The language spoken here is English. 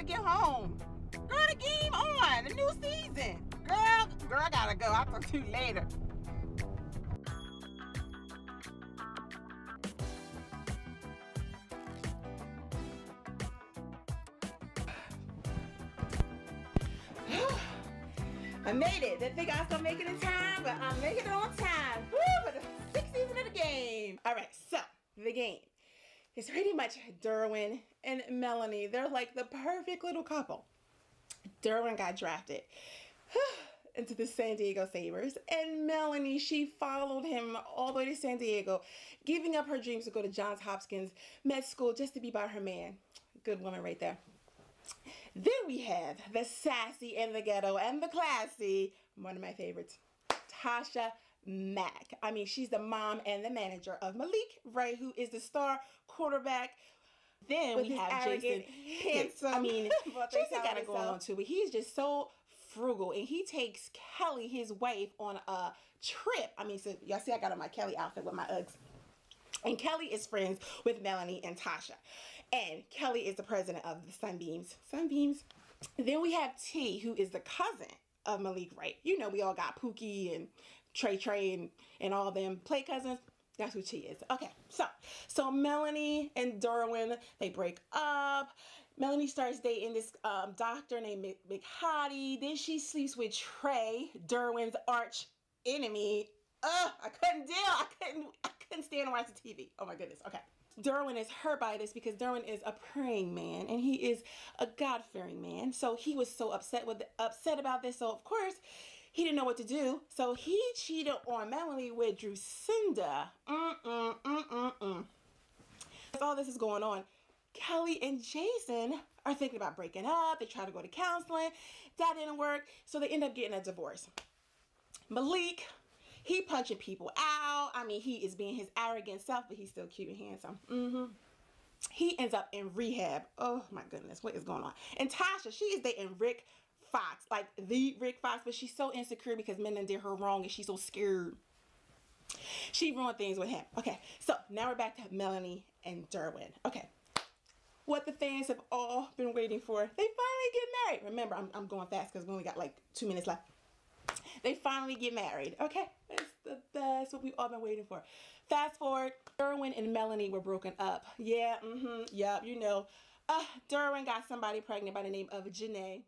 get home. Girl, the game on. The new season. Girl, I gotta go. I'll talk to you later. I made it. Didn't think I was gonna make it in time, but I'm making it on time. Woo, for the 6th season of the game. All right, so the game is pretty much Derwin and Melanie. They're like the perfect little couple. Derwin got drafted into the San Diego Sabres, and Melanie, she followed him all the way to San Diego, giving up her dreams to go to Johns Hopkins Med School just to be by her man. Good woman right there. Then we have the sassy and the ghetto and the classy, one of my favorites, Tasha Mack. I mean, she's the mom and the manager of Malik Wright, who is the star quarterback. Then we have Jason, handsome. I mean, Jason got it going on too, but he's just so frugal, and he takes Kelly, his wife, on a trip. I mean, so y'all see I got on my Kelly outfit with my Uggs. And Kelly is friends with Melanie and Tasha. And Kelly is the president of the Sunbeams. Then we have T, who is the cousin of Malik Wright. You know, we all got Pookie and Trey and all them play cousins. That's who T is. Okay, so Melanie and Derwin, they break up. Melanie starts dating this doctor named McHottie. Then she sleeps with Trey, Derwin's arch enemy. I couldn't deal. I couldn't stand to watch the TV. Oh my goodness. Okay. Derwin is hurt by this because Derwin is a praying man and he is a God-fearing man. So he was so upset about this. So of course he didn't know what to do. So he cheated on Melanie with Drusinda. As all this is going on, Kelly and Jason are thinking about breaking up. They try to go to counseling. That didn't work. So they end up getting a divorce. Malik, he punching people out. I mean, he is being his arrogant self, but he's still cute and handsome. He ends up in rehab. Oh my goodness, what is going on? And Tasha, she is dating Rick Fox, like the Rick Fox, but she's so insecure because men did her wrong and she's so scared. She ruined things with him. Okay, so now we're back to Melanie and Derwin. Okay, what the fans have all been waiting for. They finally get married. Remember, I'm going fast because we only got like 2 minutes left. They finally get married. Okay, that's what we've all been waiting for. Fast forward, Derwin and Melanie were broken up. Yeah, you know, Derwin got somebody pregnant by the name of Janae.